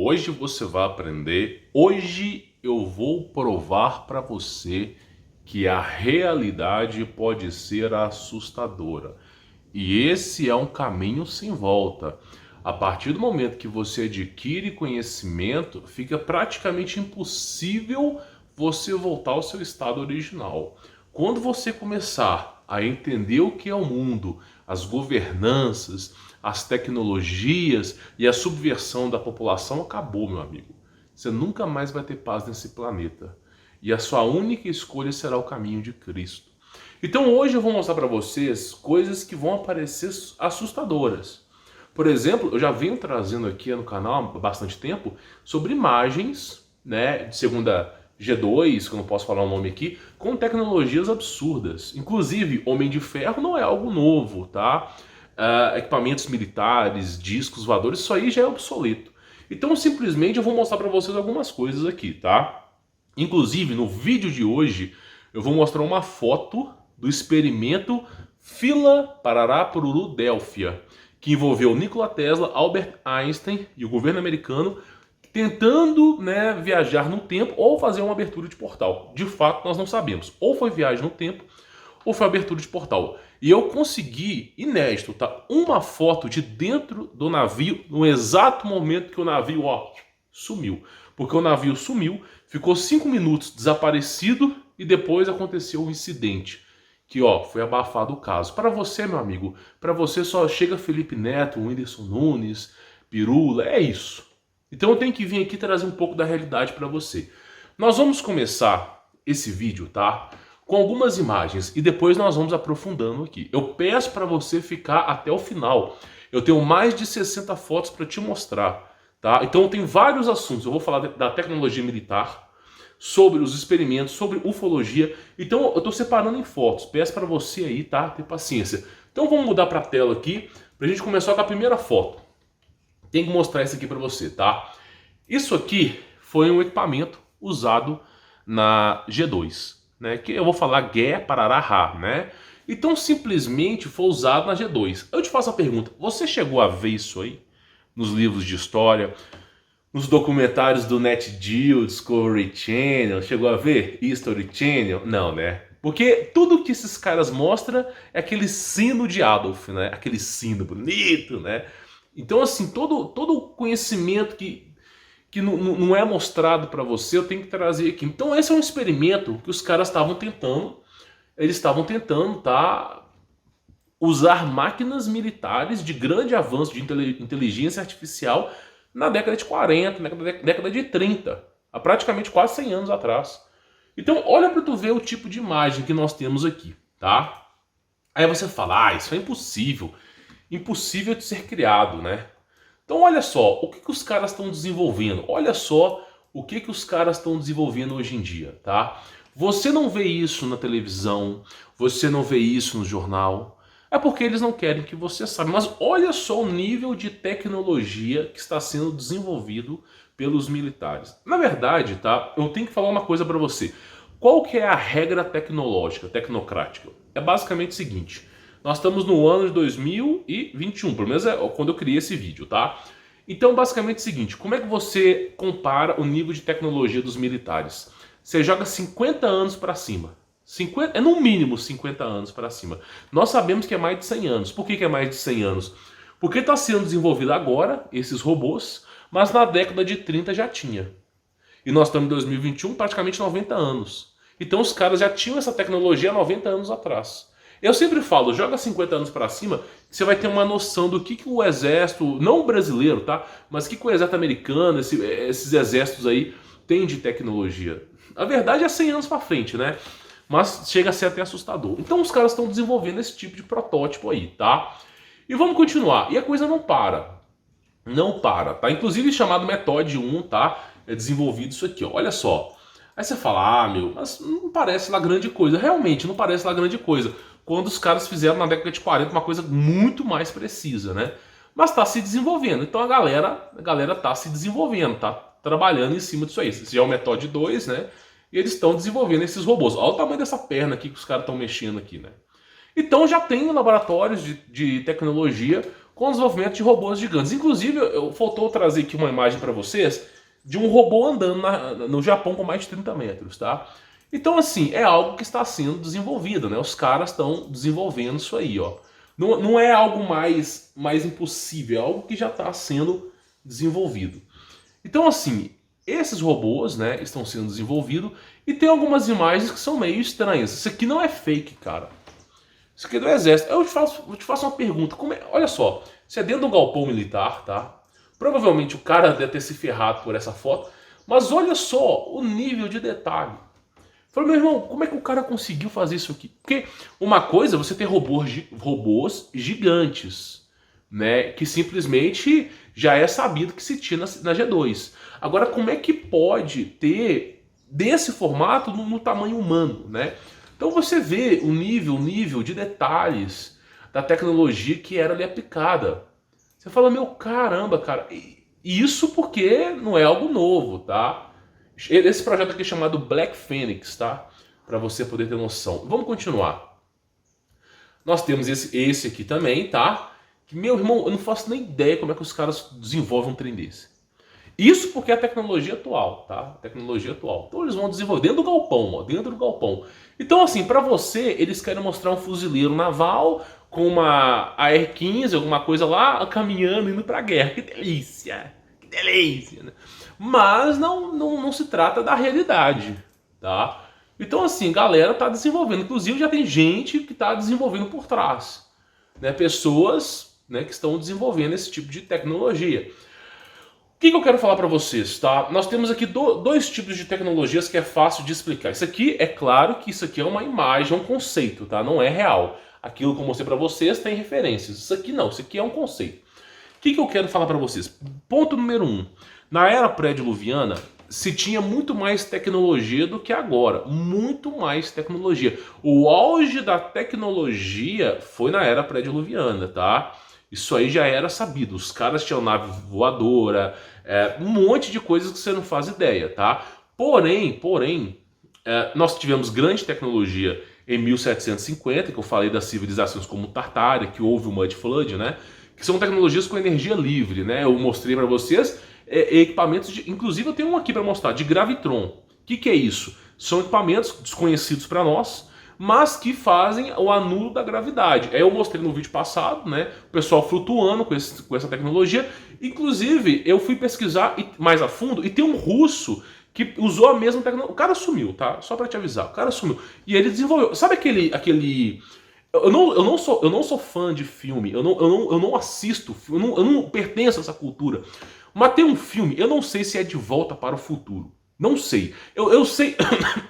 Hoje você vai aprender, hoje eu vou provar para você que a realidade pode ser assustadora. E esse é um caminho sem volta. A partir do momento que você adquire conhecimento, fica praticamente impossível você voltar ao seu estado original. Quando você começar a entender o que é o mundo, as governanças, as tecnologias e a subversão da população, acabou, meu amigo. Você nunca mais vai ter paz nesse planeta. E a sua única escolha será o caminho de Cristo. Então hoje eu vou mostrar para vocês coisas que vão parecer assustadoras. Por exemplo, eu já venho trazendo aqui no canal há bastante tempo sobre imagens, né, de segunda G2, que eu não posso falar o nome aqui, com tecnologias absurdas. Inclusive, Homem de Ferro não é algo novo, tá? Equipamentos militares, discos voadores, isso aí já é obsoleto. Então simplesmente eu vou mostrar para vocês algumas coisas aqui, tá? Inclusive, no vídeo de hoje, eu vou mostrar uma foto do experimento Fila Parará Pururu Délfia, que envolveu Nikola Tesla, Albert Einstein e o governo americano tentando, né, viajar no tempo ou fazer uma abertura de portal. De fato, nós não sabemos. Ou foi viagem no tempo ou foi abertura de portal. E eu consegui, inédito, tá, uma foto de dentro do navio no exato momento que o navio, ó, sumiu. Porque o navio sumiu, ficou 5 minutos desaparecido e depois aconteceu um incidente. Que, ó, foi abafado o caso. Para você, meu amigo, para você só chega Felipe Neto, Whindersson Nunes, Pirula, é isso. Então eu tenho que vir aqui trazer um pouco da realidade para você. Nós vamos começar esse vídeo, tá? Com algumas imagens e depois nós vamos aprofundando aqui. Eu peço para você ficar até o final. Eu tenho mais de 60 fotos para te mostrar, tá? Então tem vários assuntos. Eu vou falar da tecnologia militar, sobre os experimentos, sobre ufologia. Então eu estou separando em fotos. Peço para você aí, tá? Ter paciência. Então vamos mudar para a tela aqui para a gente começar com a primeira foto. Tem que mostrar isso aqui para você, tá? Isso aqui foi um equipamento usado na G2, né? Que eu vou falar Gué Parará, né? Então simplesmente foi usado na G2. Eu te faço a pergunta, você chegou a ver isso aí? Nos livros de história, nos documentários do NetGeo, Discovery Channel, chegou a ver? History Channel? Não, né? Porque tudo que esses caras mostram é aquele sino de Adolf, né? Aquele sino bonito, né? Então, assim, todo o conhecimento que não é mostrado para você, eu tenho que trazer aqui. Então, esse é um experimento que os caras estavam tentando. Eles estavam tentando, tá, usar máquinas militares de grande avanço de inteligência artificial na década de 40, na década de 30, há praticamente quase 100 anos atrás. Então, olha para tu ver o tipo de imagem que nós temos aqui, tá? Aí você fala, isso é impossível. Impossível de ser criado, né? Então olha só, o que os caras estão desenvolvendo? Olha só o que os caras estão desenvolvendo hoje em dia, tá? Você não vê isso na televisão, você não vê isso no jornal, é porque eles não querem que você saiba. Mas olha só o nível de tecnologia que está sendo desenvolvido pelos militares. Na verdade, tá? Eu tenho que falar uma coisa para você. Qual que é a regra tecnológica, tecnocrática? É basicamente o seguinte. Nós estamos no ano de 2021, pelo menos é quando eu criei esse vídeo, tá? Então, basicamente é o seguinte, como é que você compara o nível de tecnologia dos militares? Você joga 50 anos para cima. É no mínimo 50 anos para cima. Nós sabemos que é mais de 100 anos. Por que é mais de 100 anos? Porque está sendo desenvolvido agora, esses robôs, mas na década de 30 já tinha. E nós estamos em 2021, praticamente 90 anos. Então os caras já tinham essa tecnologia há 90 anos atrás. Eu sempre falo, joga 50 anos para cima, que você vai ter uma noção do que o exército, não o brasileiro, tá? Mas o que o exército americano, esses exércitos aí, tem de tecnologia. A verdade é 100 anos para frente, né? Mas chega a ser até assustador. Então os caras estão desenvolvendo esse tipo de protótipo aí, tá? E vamos continuar. E a coisa não para. Não para, tá? Inclusive chamado Method 1, tá? É desenvolvido isso aqui, ó. Olha só. Aí você fala, meu, mas não parece lá grande coisa. Realmente, não parece lá grande coisa. Quando os caras fizeram na década de 40 uma coisa muito mais precisa, né? Mas está se desenvolvendo. Então a galera tá se desenvolvendo, tá trabalhando em cima disso aí. Esse já é o Method 2, né? E eles estão desenvolvendo esses robôs. Olha o tamanho dessa perna aqui que os caras estão mexendo aqui, né? Então já tem laboratórios de tecnologia com o desenvolvimento de robôs gigantes. Inclusive, faltou trazer aqui uma imagem para vocês de um robô andando no Japão com mais de 30 metros, tá? Então, assim, é algo que está sendo desenvolvido, né? Os caras estão desenvolvendo isso aí, ó. Não é algo mais impossível, é algo que já está sendo desenvolvido. Então, assim, esses robôs, né, estão sendo desenvolvidos e tem algumas imagens que são meio estranhas. Isso aqui não é fake, cara. Isso aqui é do exército. Eu te faço uma pergunta. Olha só, você é dentro de um galpão militar, tá? Provavelmente o cara deve ter se ferrado por essa foto, mas olha só o nível de detalhe. Falei, meu irmão, como é que o cara conseguiu fazer isso aqui? Porque uma coisa é você ter robôs gigantes, né? Que simplesmente já é sabido que se tinha na G2. Agora, como é que pode ter desse formato no tamanho humano, né? Então você vê o nível de detalhes da tecnologia que era ali aplicada. Você fala, meu caramba, cara, isso porque não é algo novo, tá? Esse projeto aqui é chamado Black Phoenix, tá? Para você poder ter noção. Vamos continuar. Nós temos esse aqui também, tá? Que, meu irmão, eu não faço nem ideia como é que os caras desenvolvem um trem desse. Isso porque é a tecnologia atual, tá? Tecnologia atual. Então eles vão desenvolver dentro do galpão, ó, dentro do galpão. Então, assim, para você, eles querem mostrar um fuzileiro naval com uma AR-15, alguma coisa lá, caminhando, indo pra guerra. Que delícia! Que delícia! Né? Mas não se trata da realidade, tá? Então, assim, galera tá desenvolvendo. Inclusive, já tem gente que tá desenvolvendo por trás. Né? Pessoas, né, que estão desenvolvendo esse tipo de tecnologia. O que eu quero falar para vocês, tá? Nós temos aqui dois tipos de tecnologias que é fácil de explicar. Isso aqui, é claro que isso aqui é uma imagem, é um conceito, tá? Não é real. Aquilo que eu mostrei para vocês tem referências. Isso aqui não, isso aqui é um conceito. O que eu quero falar para vocês? Ponto número 1. Na era pré-diluviana, se tinha muito mais tecnologia do que agora. Muito mais tecnologia. O auge da tecnologia foi na era pré-diluviana, tá? Isso aí já era sabido. Os caras tinham nave voadora, um monte de coisas que você não faz ideia, tá? Porém, nós tivemos grande tecnologia em 1750, que eu falei das civilizações como Tartária, que houve o Mud Flood, né? Que são tecnologias com energia livre, né? Eu mostrei para vocês equipamentos, inclusive eu tenho um aqui para mostrar, de gravitron. O que é isso? São equipamentos desconhecidos para nós, mas que fazem o anulo da gravidade. Aí eu mostrei no vídeo passado, né? O pessoal flutuando com essa tecnologia. Inclusive, eu fui pesquisar mais a fundo e tem um russo que usou a mesma tecnologia. O cara sumiu, tá? Só pra te avisar. O cara sumiu. E ele desenvolveu. Sabe aquele... Eu não sou fã de filme. Eu não assisto. Eu não pertenço a essa cultura. Mas tem um filme, eu não sei se é De Volta para o Futuro. Não sei. Eu sei,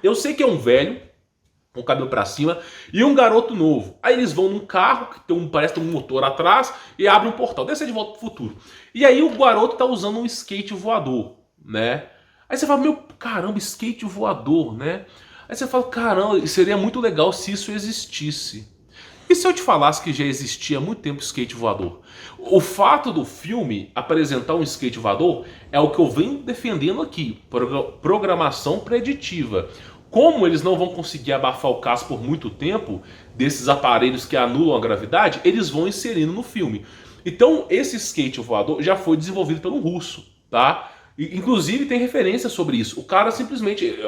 eu sei que é um velho com o cabelo pra cima, e um garoto novo. Aí eles vão num carro, que parece ter um motor atrás, e abre um portal. Deve ser De Volta pro Futuro. E aí o garoto tá usando um skate voador, né? Aí você fala, meu, caramba, skate voador, né? Aí você fala, caramba, seria muito legal se isso existisse. E se eu te falasse que já existia há muito tempo skate voador? O fato do filme apresentar um skate voador é o que eu venho defendendo aqui. Programação preditiva. Como eles não vão conseguir abafar o caso por muito tempo desses aparelhos que anulam a gravidade, eles vão inserindo no filme. Então esse skate voador já foi desenvolvido pelo russo, tá? E, inclusive tem referência sobre isso. O cara simplesmente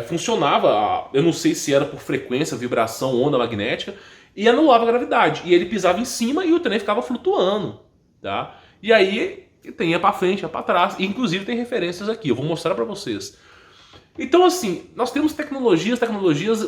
funcionava, eu não sei se era por frequência, vibração, onda magnética, e anulava a gravidade. E ele pisava em cima e o trem ficava flutuando, tá? E aí tem ia para frente, ia para trás. E, inclusive tem referências aqui, eu vou mostrar para vocês. Então, assim, nós temos tecnologias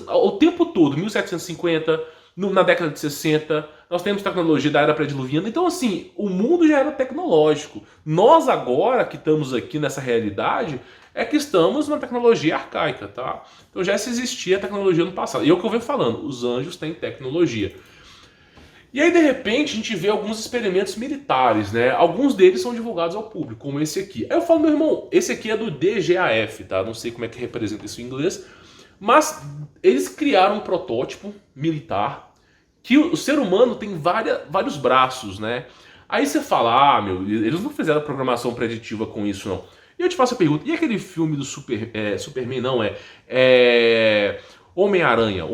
o tempo todo, 1750, na década de 60, nós temos tecnologia da era pré-diluviana. Então, assim, o mundo já era tecnológico. Nós agora, que estamos aqui nessa realidade, é que estamos numa tecnologia arcaica, tá? Então já se existia tecnologia no passado. E é o que eu venho falando, os anjos têm tecnologia. E aí, de repente, a gente vê alguns experimentos militares, né? Alguns deles são divulgados ao público, como esse aqui. Aí eu falo, meu irmão, esse aqui é do DGAF, tá? Não sei como é que representa isso em inglês. Mas eles criaram um protótipo militar que o ser humano tem vários braços, né? Aí você fala, meu, eles não fizeram programação preditiva com isso, não. E eu te faço a pergunta, e aquele filme do Superman, não, Homem-Aranha,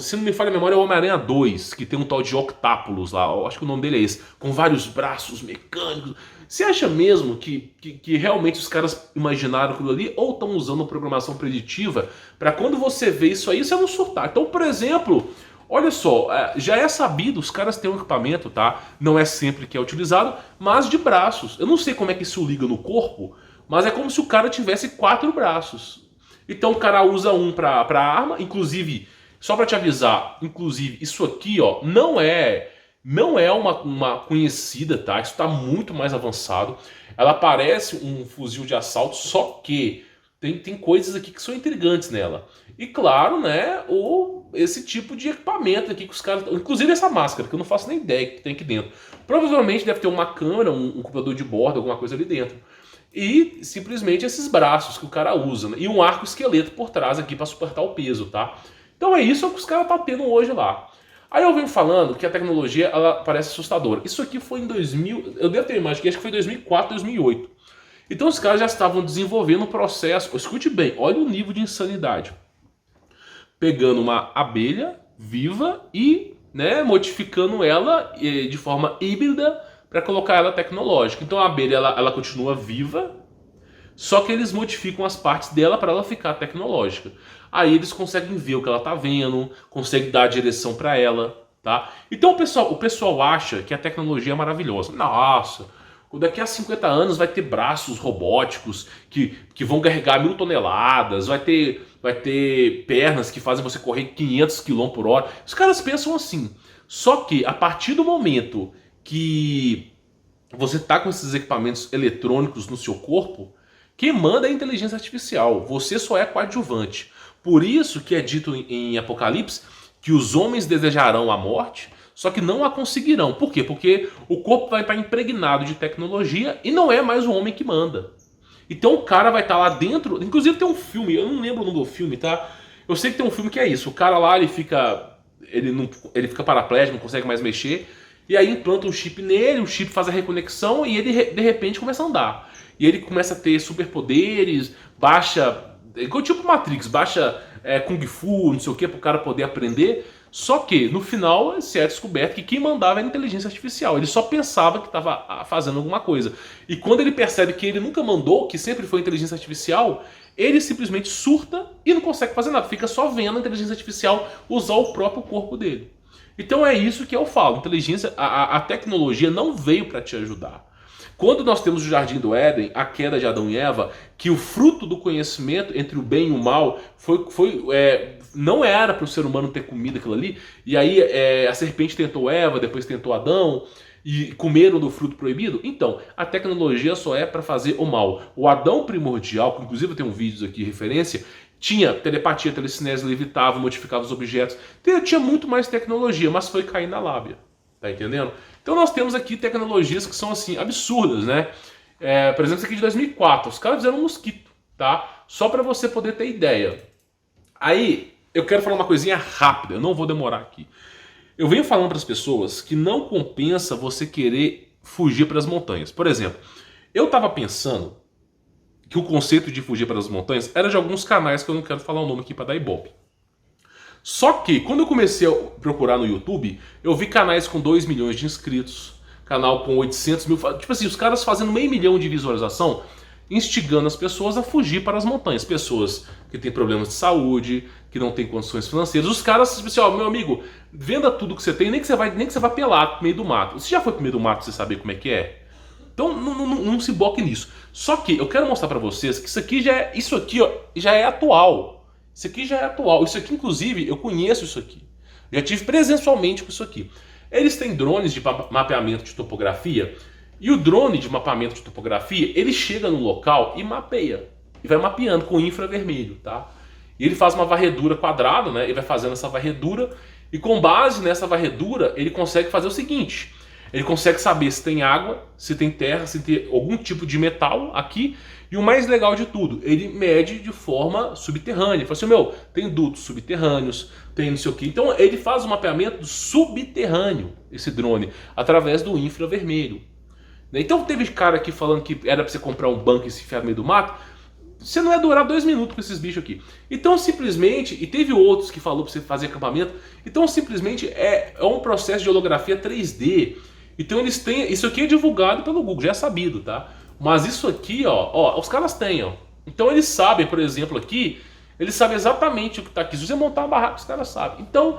se não me falha a memória, é o Homem-Aranha 2, que tem um tal de Octápolis lá, eu acho que o nome dele é esse, com vários braços mecânicos. Você acha mesmo que realmente os caras imaginaram aquilo ali, ou estão usando programação preditiva para quando você vê isso aí, você não surtar? Então, por exemplo, olha só, já é sabido, os caras têm um equipamento, tá? Não é sempre que é utilizado, mas de braços. Eu não sei como é que isso liga no corpo, mas é como se o cara tivesse 4 braços. Então o cara usa um pra arma, inclusive, só pra te avisar, inclusive, isso aqui, ó, não é uma conhecida, tá? Isso tá muito mais avançado. Ela parece um fuzil de assalto, só que tem coisas aqui que são intrigantes nela. E claro, né, esse tipo de equipamento aqui que os caras... Inclusive essa máscara, que eu não faço nem ideia que tem aqui dentro. Provavelmente deve ter uma câmera, um computador de bordo, alguma coisa ali dentro. E simplesmente esses braços que o cara usa, né? E um arco esqueleto por trás aqui para suportar o peso, tá? Então é isso que os caras estão tendo hoje lá. Aí eu venho falando que a tecnologia ela parece assustadora. Isso aqui foi em 2000, eu devo ter uma imagem que acho que foi 2004, 2008. Então os caras já estavam desenvolvendo um processo, escute bem, olha o nível de insanidade. Pegando uma abelha viva e, né, modificando ela de forma híbrida para colocar ela tecnológica. Então a abelha ela continua viva, só que eles modificam as partes dela para ela ficar tecnológica. Aí eles conseguem ver o que ela tá vendo, conseguem dar a direção para ela, tá? Então o pessoal acha que a tecnologia é maravilhosa. Nossa, daqui a 50 anos vai ter braços robóticos que vão carregar 1000 toneladas, vai ter pernas que fazem você correr 500 km por hora. Os caras pensam assim. Só que a partir do momento que você está com esses equipamentos eletrônicos no seu corpo, quem manda é a inteligência artificial. Você só é coadjuvante. Por isso que é dito em Apocalipse que os homens desejarão a morte, só que não a conseguirão. Por quê? Porque o corpo vai estar impregnado de tecnologia e não é mais o homem que manda. Então o cara vai estar lá dentro... Inclusive tem um filme, eu não lembro o nome do filme, tá? Eu sei que tem um filme que é isso. O cara lá, ele fica paraplégico, não consegue mais mexer. E aí implanta um chip nele, o chip faz a reconexão e ele de repente começa a andar. E ele começa a ter superpoderes, baixa... Tipo Matrix, baixa Kung Fu, não sei o que, pro cara poder aprender. Só que no final se é descoberto que quem mandava era a inteligência artificial. Ele só pensava que estava fazendo alguma coisa. E quando ele percebe que ele nunca mandou, que sempre foi inteligência artificial, ele simplesmente surta e não consegue fazer nada. Fica só vendo a inteligência artificial usar o próprio corpo dele. Então é isso que eu falo. A tecnologia não veio para te ajudar. Quando nós temos o Jardim do Éden, a queda de Adão e Eva, que o fruto do conhecimento entre o bem e o mal não era para o ser humano ter comido aquilo ali, e aí a serpente tentou Eva, depois tentou Adão, e comeram do fruto proibido. Então, a tecnologia só é para fazer o mal. O Adão primordial, que inclusive eu tenho um vídeo aqui de referência, tinha telepatia, telecinese, levitava, modificava os objetos, tinha muito mais tecnologia, mas foi cair na lábia. Tá entendendo? Então nós temos aqui tecnologias que são assim, absurdas, né? Por exemplo, isso aqui de 2004. Os caras fizeram um mosquito, tá? Só para você poder ter ideia. Aí, eu quero falar uma coisinha rápida, eu não vou demorar aqui. Eu venho falando para as pessoas que não compensa você querer fugir para as montanhas. Por exemplo, eu tava pensando que o conceito de fugir para as montanhas era de alguns canais que eu não quero falar o nome aqui para dar ibope. Só que, quando eu comecei a procurar no YouTube, eu vi canais com 2 milhões de inscritos, canal com 800 mil... Tipo assim, os caras fazendo 500 mil de visualização, instigando as pessoas a fugir para as montanhas. Pessoas que têm problemas de saúde, que não têm condições financeiras. Os caras, tipo assim, ó, meu amigo, venda tudo que você tem, nem que você vai pelado pro meio do mato. Você já foi pro meio do mato pra você saber como é que é? Então, não se boque nisso. Só que eu quero mostrar para vocês que isso aqui já é atual. Isso aqui já é atual. Isso aqui, inclusive, eu conheço isso aqui. Já tive presencialmente com isso aqui. Eles têm drones de mapeamento de topografia. E o drone de mapeamento de topografia, ele chega no local e mapeia. E vai mapeando com infravermelho, tá? E ele faz uma varredura quadrada, né? Ele vai fazendo essa varredura. E com base nessa varredura, ele consegue fazer o seguinte. Ele consegue saber se tem água, se tem terra, se tem algum tipo de metal aqui. E o mais legal de tudo, ele mede de forma subterrânea. Ele fala assim, meu, tem dutos subterrâneos, tem não sei o que. Então ele faz o mapeamento subterrâneo, esse drone, através do infravermelho. Então teve cara aqui falando que era pra você comprar um bunker e se enfiar no meio do mato. você não ia durar 2 minutos com esses bichos aqui. Então simplesmente, e teve outros que falou para você fazer acampamento, então simplesmente é um processo de holografia 3D. Então eles têm, isso aqui é divulgado pelo Google, já é sabido, tá? Mas isso aqui, ó, os caras têm, ó. Então eles sabem, por exemplo, aqui, eles sabem exatamente o que está aqui. Se você montar uma barraca, os caras sabem. Então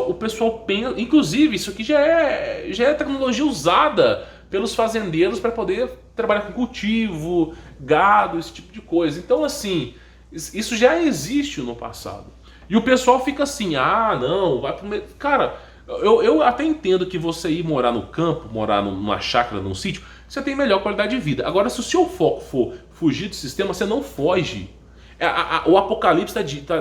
o pessoal pensa, inclusive isso aqui já é tecnologia usada pelos fazendeiros para poder trabalhar com cultivo, gado, esse tipo de coisa. Então assim, isso já existe no passado. E o pessoal fica assim, ah não, vai pro... Cara, eu até entendo que você ir morar no campo, morar numa chácara, num sítio, você tem melhor qualidade de vida. Agora, se o seu foco for fugir do sistema, você não foge. O Apocalipse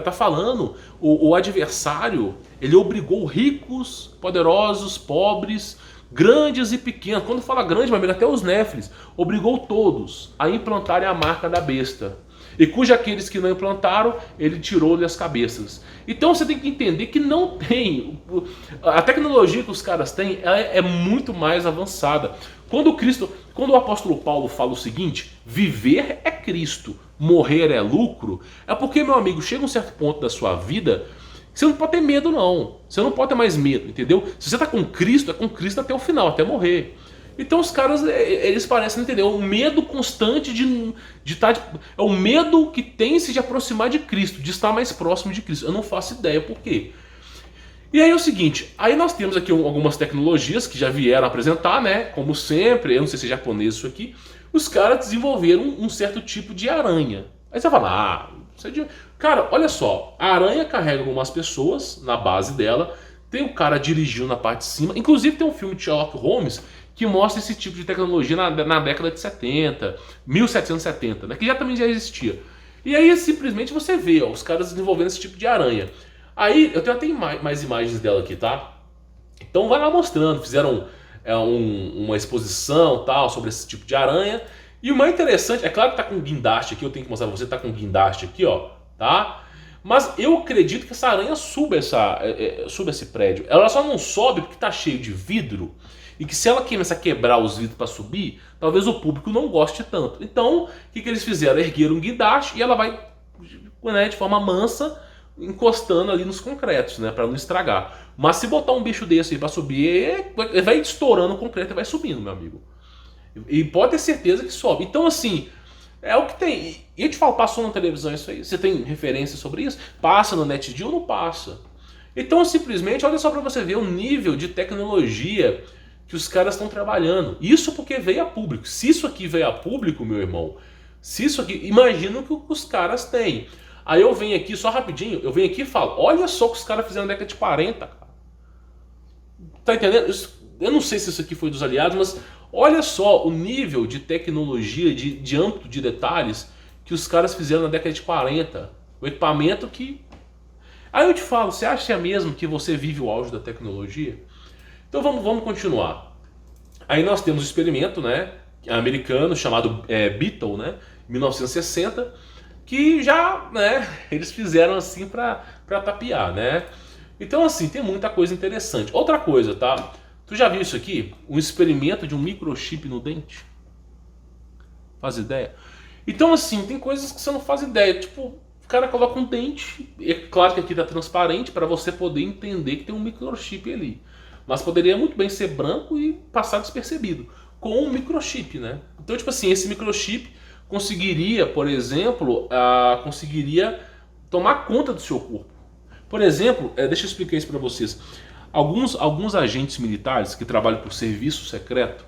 tá falando, o adversário, ele obrigou ricos, poderosos, pobres, grandes e pequenos. Quando fala grande, meu amigo, até os néfilis, obrigou todos a implantarem a marca da besta. E cuja aqueles que não implantaram, ele tirou-lhe as cabeças. Então você tem que entender que não tem... A tecnologia que os caras têm é muito mais avançada. Quando o apóstolo Paulo fala o seguinte, viver é Cristo, morrer é lucro, é porque, meu amigo, chega um certo ponto da sua vida que você não pode ter medo, não. Você não pode ter mais medo, entendeu? Se você está com Cristo, é com Cristo até o final, até morrer. Então os caras, eles parecem entender, o medo constante de estar... É o medo que tem-se de aproximar de Cristo, de estar mais próximo de Cristo. Eu não faço ideia por quê. E aí é o seguinte, aí nós temos aqui algumas tecnologias que já vieram apresentar, né? Como sempre, eu não sei se é japonês isso aqui, os caras desenvolveram um certo tipo de aranha. Aí você fala, isso é de... Cara, olha só, a aranha carrega algumas pessoas na base dela, tem o cara dirigindo na parte de cima, inclusive tem um filme de Sherlock Holmes que mostra esse tipo de tecnologia na década de 70, 1770, né, que também já existia. E aí simplesmente você vê os caras desenvolvendo esse tipo de aranha. Aí eu tenho até mais imagens dela aqui, tá? Então vai lá mostrando, fizeram uma exposição tal sobre esse tipo de aranha. E o mais interessante, é claro que tá com guindaste aqui, eu tenho que mostrar pra você, tá com guindaste aqui, ó, tá? Mas eu acredito que essa aranha suba esse prédio. Ela só não sobe porque tá cheio de vidro. E que se ela começar a quebrar os vidros para subir, talvez o público não goste tanto. Então, o que eles fizeram? Ergueram um guindaste e ela vai, né, de forma mansa, encostando ali nos concretos, né, para não estragar. Mas se botar um bicho desse aí para subir, ele vai estourando o concreto e vai subindo, meu amigo. E pode ter certeza que sobe. Então, assim, é o que tem. E eu te falo, passou na televisão isso aí? Você tem referência sobre isso? Passa no NetGeo ou não passa? Então, simplesmente, olha só para você ver o nível de tecnologia que os caras estão trabalhando. Isso porque veio a público. Se isso aqui veio a público, meu irmão, se isso aqui, imagina o que os caras têm. Aí eu venho aqui, só rapidinho, eu venho aqui e falo, olha só o que os caras fizeram na década de 40, cara. Tá entendendo? Eu não sei se isso aqui foi dos aliados, mas olha só o nível de tecnologia, de âmbito de detalhes que os caras fizeram na década de 40. O equipamento que... Aí eu te falo, você acha mesmo que você vive o auge da tecnologia? Então vamos continuar. Aí nós temos um experimento, né, americano chamado Beetle, né, 1960, que já, né, eles fizeram assim para tapear, né. Então assim, tem muita coisa interessante. Outra coisa, tá? Tu já viu isso aqui? Um experimento de um microchip no dente? Faz ideia? Então assim, tem coisas que você não faz ideia. Tipo, o cara coloca um dente, é claro que aqui tá transparente para você poder entender que tem um microchip ali. Mas poderia muito bem ser branco e passar despercebido, com um microchip, né? Então, tipo assim, esse microchip conseguiria, por exemplo, conseguiria tomar conta do seu corpo. Por exemplo, deixa eu explicar isso para vocês. Alguns agentes militares que trabalham por serviço secreto,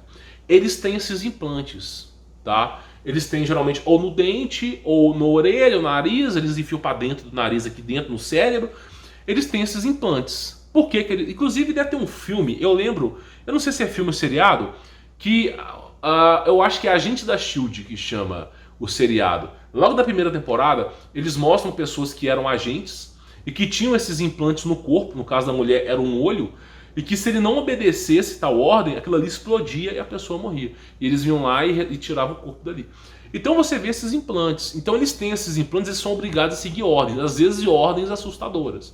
eles têm esses implantes, tá? Eles têm geralmente ou no dente, ou na orelha, ou no nariz, eles enfiam para dentro do nariz, aqui dentro, no cérebro. Eles têm esses implantes. Por que ele... Inclusive deve ter um filme, eu lembro, eu não sei se é filme ou seriado, que eu acho que é Agente da S.H.I.E.L.D. que chama o seriado. Logo da primeira temporada, eles mostram pessoas que eram agentes e que tinham esses implantes no corpo, no caso da mulher era um olho, e que se ele não obedecesse tal ordem, aquilo ali explodia e a pessoa morria. E eles iam lá e tiravam o corpo dali. Então você vê esses implantes. Então eles têm esses implantes, eles são obrigados a seguir ordens, às vezes ordens assustadoras.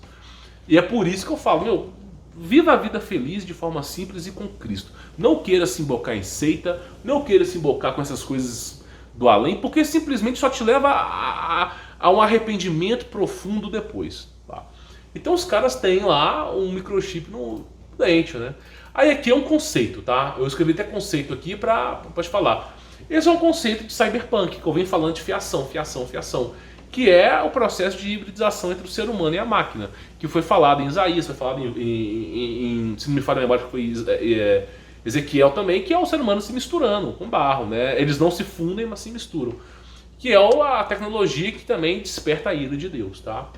E é por isso que eu falo, meu, viva a vida feliz de forma simples e com Cristo. Não queira se embocar em seita, não queira se embocar com essas coisas do além, porque simplesmente só te leva a um arrependimento profundo depois. Tá? Então os caras têm lá um microchip no dente, né? Aí aqui é um conceito, tá? Eu escrevi até conceito aqui pra te falar. Esse é um conceito de cyberpunk, que eu venho falando de fiação, que é o processo de hibridização entre o ser humano e a máquina, que foi falado em Isaías, foi falado se não me falha a memória, foi Ezequiel também, que é o ser humano se misturando com barro, né? Eles não se fundem, mas se misturam. Que é a tecnologia que também desperta a ira de Deus, tá?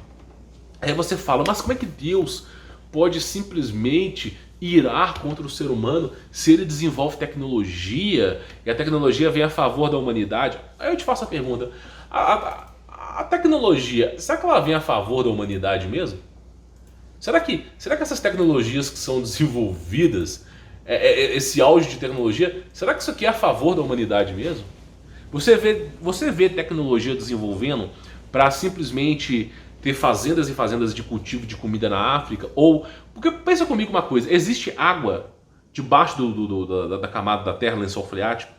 Aí você fala, mas como é que Deus pode simplesmente irar contra o ser humano se ele desenvolve tecnologia e a tecnologia vem a favor da humanidade? Aí eu te faço a pergunta, a tecnologia, será que ela vem a favor da humanidade mesmo? Será que essas tecnologias que são desenvolvidas, esse auge de tecnologia, será que isso aqui é a favor da humanidade mesmo? Você vê tecnologia desenvolvendo para simplesmente ter fazendas e fazendas de cultivo de comida na África? Ou, porque pensa comigo uma coisa, existe água debaixo da camada da Terra, lençol freático,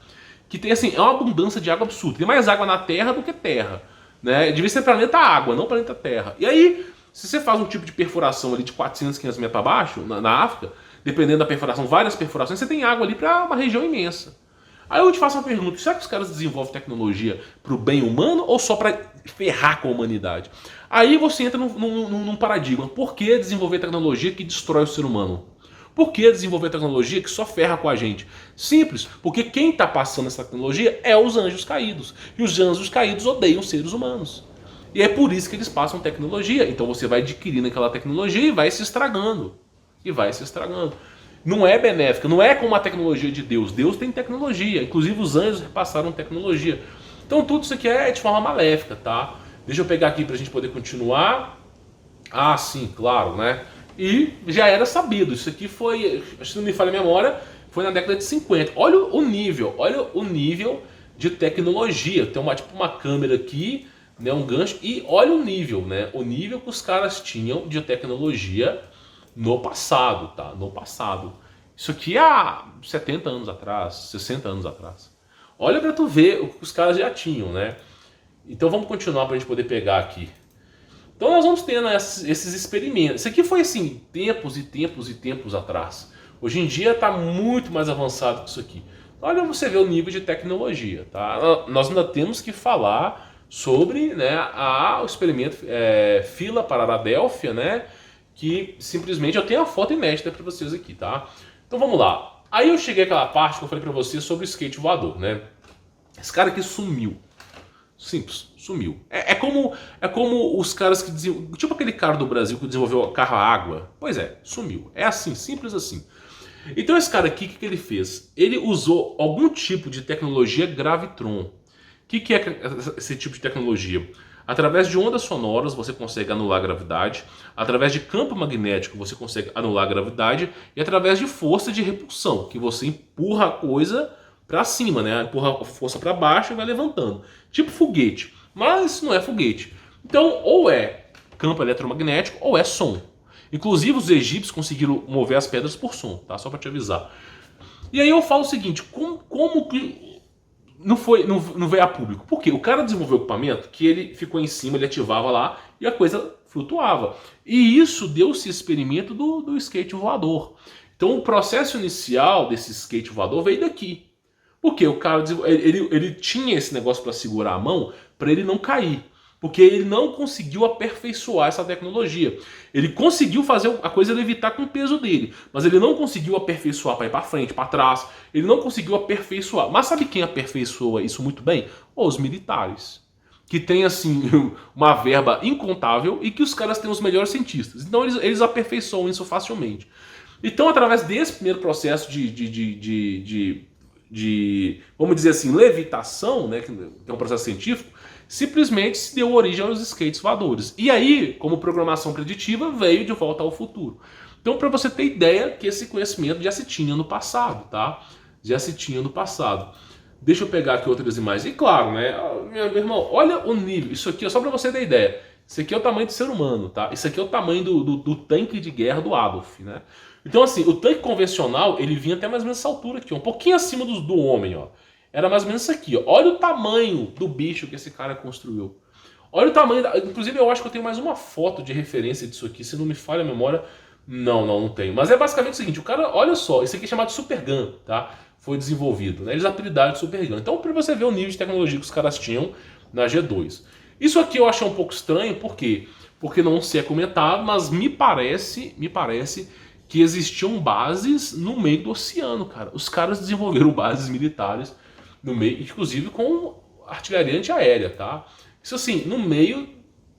que tem assim, é uma abundância de água absurda. Tem mais água na Terra do que terra, né? Devia ser planeta água, não planeta Terra. E aí, se você faz um tipo de perfuração ali de 400, 500 metros para baixo, na África, dependendo da perfuração, várias perfurações, você tem água ali para uma região imensa. Aí eu te faço uma pergunta, será que os caras desenvolvem tecnologia para o bem humano ou só para ferrar com a humanidade? Aí você entra num paradigma, por que desenvolver tecnologia que destrói o ser humano? Por que desenvolver tecnologia que só ferra com a gente? Simples, porque quem está passando essa tecnologia é os anjos caídos. E os anjos caídos odeiam seres humanos. E é por isso que eles passam tecnologia. Então você vai adquirindo aquela tecnologia e vai se estragando. E vai se estragando. Não é benéfica, não é como a tecnologia de Deus. Deus tem tecnologia, inclusive os anjos repassaram tecnologia. Então tudo isso aqui é de forma maléfica, tá? Deixa eu pegar aqui pra gente poder continuar. Ah, sim, claro, né? E já era sabido, isso aqui foi, se não me falha a memória, foi na década de 50. Olha o nível de tecnologia. Tem tipo uma câmera aqui, né, um gancho, e olha o nível, né? O nível que os caras tinham de tecnologia no passado, tá? No passado. Isso aqui há 70 anos atrás, 60 anos atrás. Olha pra tu ver o que os caras já tinham, né? Então vamos continuar pra gente poder pegar aqui. Então nós vamos tendo esses experimentos. Isso aqui foi assim, tempos e tempos e tempos atrás. Hoje em dia está muito mais avançado que isso aqui. Olha, você vê o nível de tecnologia, tá? Nós ainda temos que falar sobre, né, o experimento Fila Paradélfia, né? Que simplesmente eu tenho a foto inédita para vocês aqui, tá? Então vamos lá. Aí eu cheguei àquela parte que eu falei para vocês sobre o skate voador, né? Esse cara aqui sumiu. Simples, sumiu. É como os caras que desenvolveram, tipo aquele cara do Brasil que desenvolveu o carro a água. Pois é, sumiu. É assim, simples assim. Então esse cara aqui, o que ele fez? Ele usou algum tipo de tecnologia gravitron. O que é esse tipo de tecnologia? Através de ondas sonoras você consegue anular a gravidade, através de campo magnético você consegue anular a gravidade e através de força de repulsão, que você empurra a coisa para cima, né? Empurra a força para baixo e vai levantando. Tipo foguete, mas isso não é foguete. Então, ou é campo eletromagnético ou é som. Inclusive os egípcios conseguiram mover as pedras por som, tá? Só para te avisar. E aí eu falo o seguinte, como que não veio a público? Porque o cara desenvolveu o equipamento que ele ficou em cima, ele ativava lá e a coisa flutuava. E isso deu esse experimento do skate voador. Então o processo inicial desse skate voador veio daqui. Porque o cara ele tinha esse negócio para segurar a mão para ele não cair. Porque ele não conseguiu aperfeiçoar essa tecnologia. Ele conseguiu fazer a coisa levitar com o peso dele, mas ele não conseguiu aperfeiçoar para ir para frente, para trás. Ele não conseguiu aperfeiçoar. Mas sabe quem aperfeiçoa isso muito bem? Os militares. Que tem assim uma verba incontável e que os caras têm os melhores cientistas. Então eles aperfeiçoam isso facilmente. Então através desse primeiro processo vamos dizer assim, levitação, né, que é um processo científico, simplesmente se deu origem aos skates voadores. E aí, como programação preditiva, veio de volta ao futuro. Então, para você ter ideia que esse conhecimento já se tinha no passado, tá? Já se tinha no passado. Deixa eu pegar aqui outras imagens. E claro, né, meu irmão, olha o nível. Isso aqui é só para você ter ideia. Isso aqui é o tamanho do ser humano, tá? Isso aqui é o tamanho do tanque de guerra do Adolf, né? Então assim, o tanque convencional, ele vinha até mais ou menos essa altura aqui, um pouquinho acima do homem, ó. era mais ou menos isso aqui, ó. Olha o tamanho do bicho que esse cara construiu. Olha o tamanho Inclusive eu acho que eu tenho mais uma foto de referência disso aqui, se não me falha a memória. Não tenho. Mas é basicamente o seguinte, o cara, olha só, isso aqui é chamado Super Gun, tá? Foi desenvolvido, né? Eles apelidaram de Super Gun. Então, para você ver o nível de tecnologia que os caras tinham na G2. Isso aqui eu achei um pouco estranho, por quê? Porque não se é comentado, mas me parece que existiam bases no meio do oceano, cara. Os caras desenvolveram bases militares no meio, inclusive com artilharia antiaérea, tá? Isso assim, no meio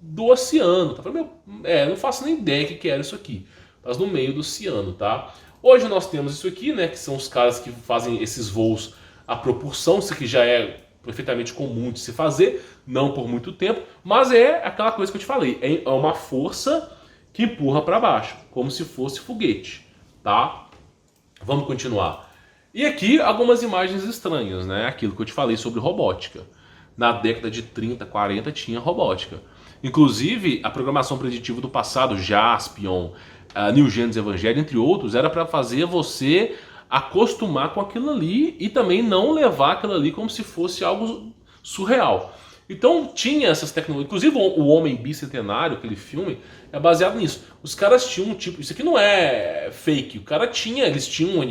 do oceano, tá? Não faço nem ideia do que era isso aqui, mas no meio do oceano, tá? Hoje nós temos isso aqui, né, que são os caras que fazem esses voos a propulsão, isso aqui já é perfeitamente comum de se fazer, não por muito tempo, mas é aquela coisa que eu te falei, é uma força que empurra para baixo, como se fosse foguete, tá? Vamos continuar. E aqui algumas imagens estranhas, né? Aquilo que eu te falei sobre robótica. Na década de 30, 40 tinha robótica. Inclusive, a programação preditiva do passado, Jaspion, New Genesis Evangelion, entre outros, era para fazer você acostumar com aquilo ali e também não levar aquilo ali como se fosse algo surreal. Então tinha essas tecnologias, inclusive o Homem Bicentenário, aquele filme, é baseado nisso. Os caras tinham um tipo, isso aqui não é fake, eles tinham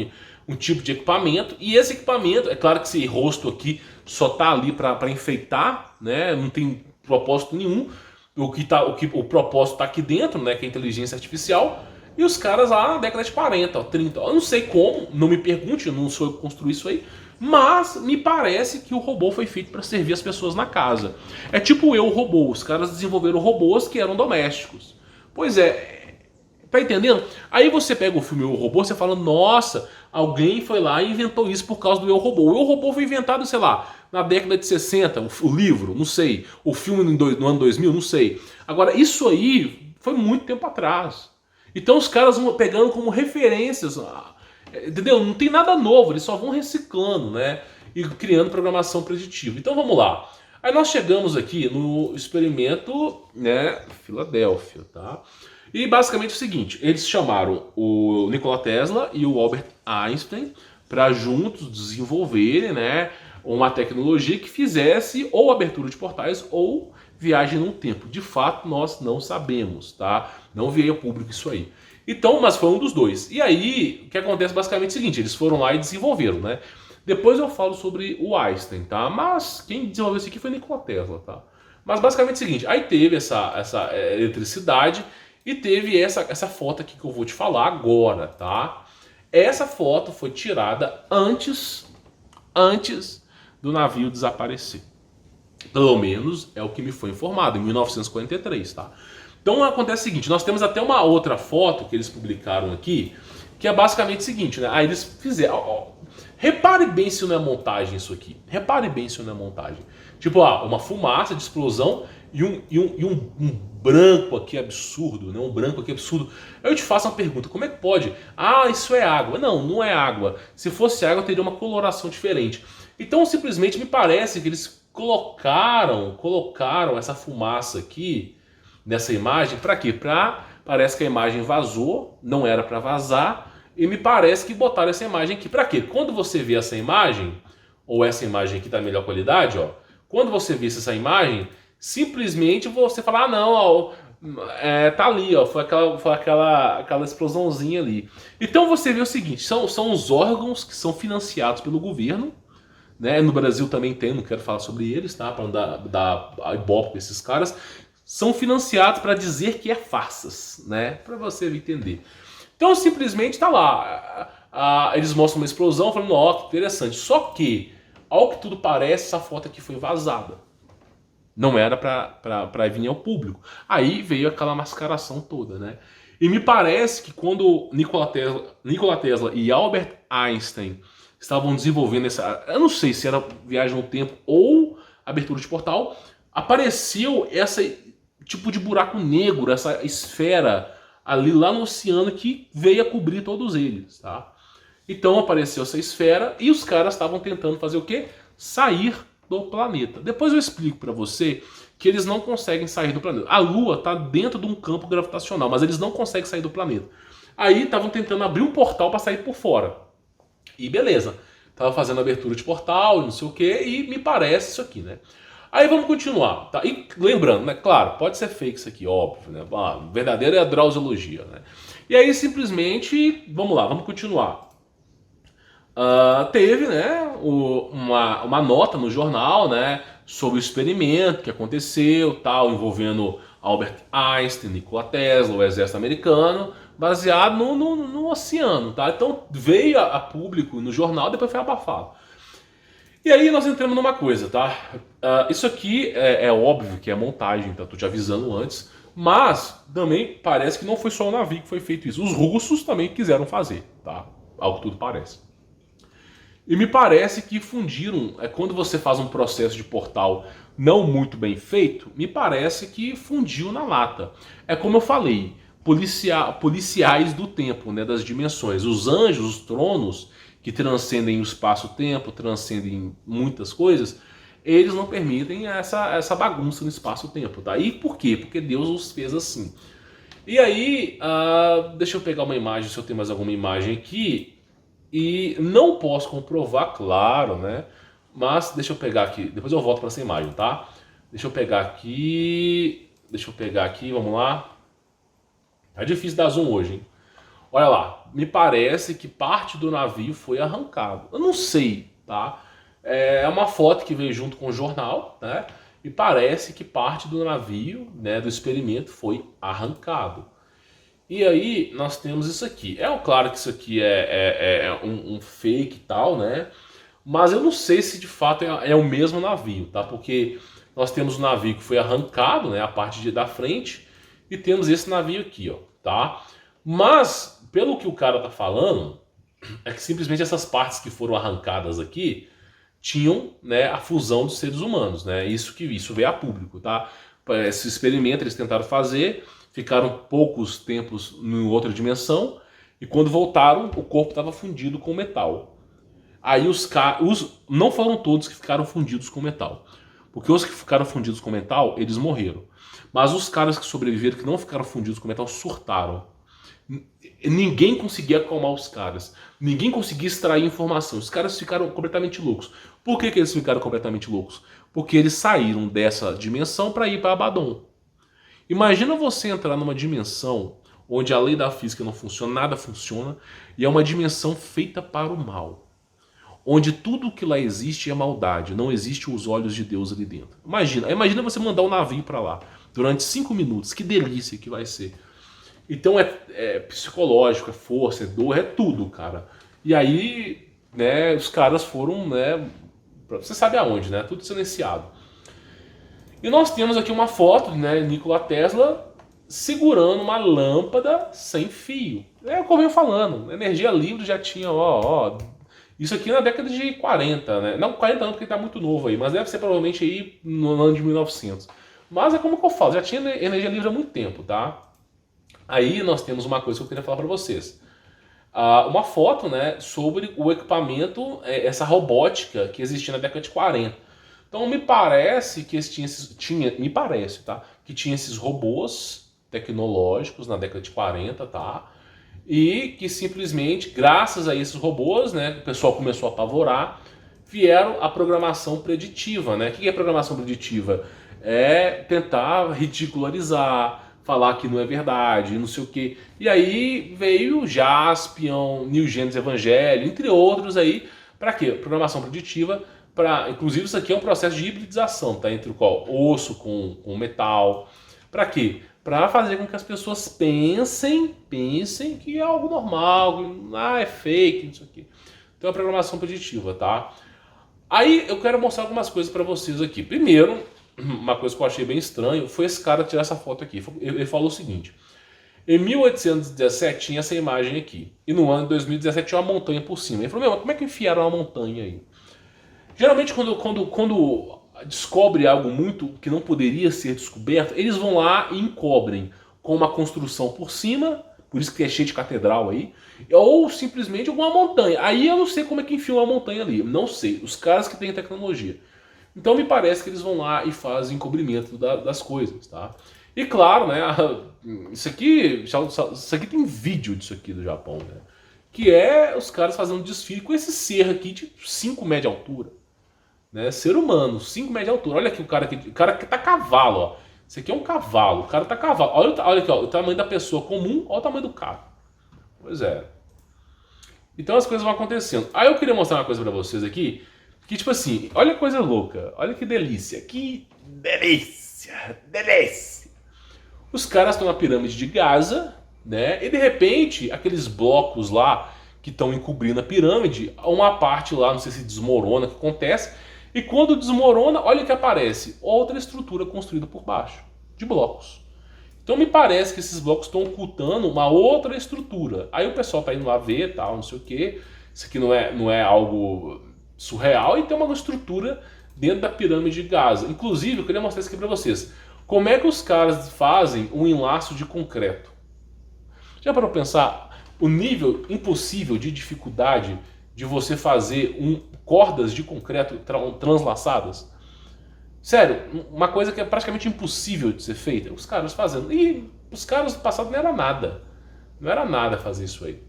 um tipo de equipamento, e esse equipamento, é claro que esse rosto aqui só tá ali para enfeitar, né? Não tem propósito nenhum. O propósito tá aqui dentro, né? Que é a inteligência artificial. E os caras lá na década de 40, 30, eu não sei como, não me pergunte, eu não sou eu que construí isso aí, mas me parece que o robô foi feito para servir as pessoas na casa. É tipo o robô, os caras desenvolveram robôs que eram domésticos. Pois é, tá entendendo? Aí você pega o filme O Robô, você fala, nossa, alguém foi lá e inventou isso por causa do Eu Robô. O Eu Robô foi inventado, sei lá, na década de 60, o livro, não sei, o filme no ano 2000, não sei. Agora, isso aí foi muito tempo atrás. Então os caras vão pegando como referências, entendeu? Não tem nada novo, eles só vão reciclando, né? E criando programação preditiva. Então vamos lá. Aí nós chegamos aqui no experimento, né, Filadélfia, tá? E basicamente é o seguinte, eles chamaram o Nikola Tesla e o Albert Einstein para juntos desenvolverem, né, uma tecnologia que fizesse ou abertura de portais ou viagem no tempo. De fato, nós não sabemos, tá? Não veio ao público isso aí. Então, mas foi um dos dois. E aí, o que acontece basicamente é o seguinte, eles foram lá e desenvolveram, né? Depois eu falo sobre o Einstein, tá? Mas quem desenvolveu isso aqui foi Nikola Tesla, tá? Mas basicamente é o seguinte, aí teve essa eletricidade e teve essa foto aqui que eu vou te falar agora, tá? Essa foto foi tirada antes do navio desaparecer. Pelo menos é o que me foi informado, em 1943, tá? Então acontece o seguinte, nós temos até uma outra foto que eles publicaram aqui, que é basicamente o seguinte, né? Aí eles fizeram... repare bem se não é montagem isso aqui. Repare bem se não é montagem. Tipo, uma fumaça de explosão e um branco aqui absurdo, né? Um branco aqui absurdo. Aí eu te faço uma pergunta, como é que pode? Ah, isso é água. Não é água. Se fosse água, teria uma coloração diferente. Então, simplesmente me parece que eles colocaram essa fumaça aqui nessa imagem. Para quê? Parece que a imagem vazou, não era para vazar. E me parece que botaram essa imagem aqui. Para quê? Quando você vê essa imagem, ou essa imagem aqui da melhor qualidade, ó, quando você vê essa imagem, simplesmente você fala, ah não, ó, tá ali, ó, foi aquela explosãozinha ali. Então você vê o seguinte, são os órgãos que são financiados pelo governo, né? No Brasil também tem, não quero falar sobre eles, tá? Para não dar ibope para esses caras. São financiados para dizer que é farsas, né? Para você entender. Então simplesmente tá lá, eles mostram uma explosão, falando, ó, que interessante. Só que, ao que tudo parece, essa foto aqui foi vazada. Não era para vir ao público. Aí veio aquela mascaração toda, né? E me parece que quando Nikola Tesla e Albert Einstein estavam desenvolvendo essa... eu não sei se era viagem no tempo ou abertura de portal, apareceu esse tipo de buraco negro, essa esfera ali lá no oceano que veio a cobrir todos eles, tá? Então apareceu essa esfera e os caras estavam tentando fazer o quê? Sair do planeta. Depois eu explico para você que eles não conseguem sair do planeta. A Lua está dentro de um campo gravitacional, mas eles não conseguem sair do planeta. Aí estavam tentando abrir um portal para sair por fora. E beleza. tava fazendo abertura de portal, não sei o que, e me parece isso aqui, né? Aí vamos continuar, tá? E lembrando, né? Claro, pode ser fake isso aqui, óbvio, né? Verdadeiro é a drauseologia, né? E aí simplesmente, vamos lá, vamos continuar. Teve, né, uma nota no jornal, né, sobre o experimento que aconteceu, tal, envolvendo Albert Einstein, Nikola Tesla, o exército americano, baseado no oceano, tá? Então veio a público no jornal, depois foi abafado. E aí nós entramos numa coisa, tá? Isso aqui é óbvio que é montagem, tá? Tô te avisando antes. Mas também parece que não foi só o navio que foi feito isso. Os russos também quiseram fazer, tá? Ao que tudo parece. E me parece que fundiram, quando você faz um processo de portal não muito bem feito, me parece que fundiu na lata. É como eu falei, policiais do tempo, né, das dimensões. Os anjos, os tronos, que transcendem o espaço-tempo, transcendem muitas coisas, eles não permitem essa bagunça no espaço-tempo, tá? E por quê? Porque Deus os fez assim. E aí, deixa eu pegar uma imagem, se eu tenho mais alguma imagem aqui. E não posso comprovar, claro, né? Mas deixa eu pegar aqui, depois eu volto para essa imagem, tá? Deixa eu pegar aqui, vamos lá. Tá difícil dar zoom hoje, hein? Olha lá, me parece que parte do navio foi arrancado. Eu não sei, tá? É uma foto que veio junto com o jornal, né? E parece que parte do navio, né, do experimento foi arrancado. E aí nós temos isso aqui. Claro que isso aqui é um fake e tal, né? Mas eu não sei se de fato é o mesmo navio, tá? Porque nós temos o navio que foi arrancado, né? A parte da frente. E temos esse navio aqui, ó, tá? Mas, pelo que o cara tá falando, é que simplesmente essas partes que foram arrancadas aqui tinham, né, a fusão dos seres humanos, né? Isso veio a público, tá? Esse experimento eles tentaram fazer, ficaram poucos tempos em outra dimensão e quando voltaram o corpo estava fundido com metal. Aí não foram todos que ficaram fundidos com metal, porque os que ficaram fundidos com metal eles morreram, mas os caras que sobreviveram que não ficaram fundidos com metal surtaram. Ninguém conseguia acalmar os caras. Ninguém conseguia extrair informação. Os caras ficaram completamente loucos. Por que eles ficaram completamente loucos? Porque eles saíram dessa dimensão para ir para Abaddon. Imagina você entrar numa dimensão onde a lei da física não funciona, nada funciona, e é uma dimensão feita para o mal. Onde tudo que lá existe é maldade, não existe os olhos de Deus ali dentro. Imagina você mandar um navio para lá durante 5 minutos. Que delícia que vai ser. Então é psicológico, é força, é dor, é tudo, cara. E aí, né, os caras foram, né, você sabe aonde, né, tudo silenciado. E nós temos aqui uma foto, né, Nikola Tesla segurando uma lâmpada sem fio. É o que eu venho falando, energia livre já tinha, isso aqui na década de 40, né, não 40 anos porque tá muito novo aí, mas deve ser provavelmente aí no ano de 1900. Mas é como que eu falo, já tinha energia livre há muito tempo, tá? Aí nós temos uma coisa que eu queria falar para vocês. Uma foto, né, sobre o equipamento, essa robótica que existia na década de 40. Então me parece que me parece, tá? Que tinha esses robôs tecnológicos na década de 40, tá? E que simplesmente, graças a esses robôs, né, o pessoal começou a apavorar, vieram a programação preditiva, né? O que é programação preditiva? É tentar ridicularizar, falar que não é verdade, não sei o quê. E aí veio Jaspion, New Genesis Evangelho, entre outros aí, para quê? Programação preditiva, inclusive isso aqui é um processo de hibridização, tá? Entre o qual? Osso com metal. Para quê? Para fazer com que as pessoas pensem que é algo normal, é fake, isso aqui. Então é programação preditiva, tá? Aí eu quero mostrar algumas coisas para vocês aqui. Primeiro, uma coisa que eu achei bem estranho foi esse cara tirar essa foto aqui. Ele falou o seguinte: em 1817 tinha essa imagem aqui, e no ano de 2017 tinha uma montanha por cima. Ele falou: meu, mas como é que enfiaram uma montanha aí? Geralmente quando descobre algo muito que não poderia ser descoberto, eles vão lá e encobrem com uma construção por cima, por isso que é cheio de catedral aí, ou simplesmente alguma montanha. Aí eu não sei como é que enfiam uma montanha ali, não sei, os caras que têm tecnologia. Então me parece que eles vão lá e fazem encobrimento das coisas, tá? E claro, né, isso aqui tem vídeo disso aqui do Japão, né? que é os caras fazendo desfile com esse ser aqui de 5 metros de altura. Né? Ser humano, 5 metros de altura. Olha aqui o cara que tá cavalo, ó. Esse aqui é um cavalo, o cara tá cavalo. Olha aqui, ó, o tamanho da pessoa comum, olha o tamanho do carro. Pois é. Então as coisas vão acontecendo. Aí eu queria mostrar uma coisa pra vocês aqui, que tipo assim, olha que coisa louca, olha que delícia, delícia. Os caras estão na pirâmide de Gaza, né? E de repente, aqueles blocos lá que estão encobrindo a pirâmide, uma parte lá, não sei se desmorona, o que acontece. E quando desmorona, olha o que aparece, outra estrutura construída por baixo, de blocos. Então me parece que esses blocos estão ocultando uma outra estrutura. Aí o pessoal tá indo lá ver, tal, não sei o que. Isso aqui não é algo surreal, e tem uma estrutura dentro da pirâmide de Gaza. Inclusive, eu queria mostrar isso aqui para vocês. Como é que os caras fazem um enlaço de concreto? Já para pensar o nível impossível de dificuldade de você fazer cordas de concreto translaçadas? Sério, uma coisa que é praticamente impossível de ser feita, os caras fazendo. E os caras do passado não era nada. Não era nada fazer isso aí.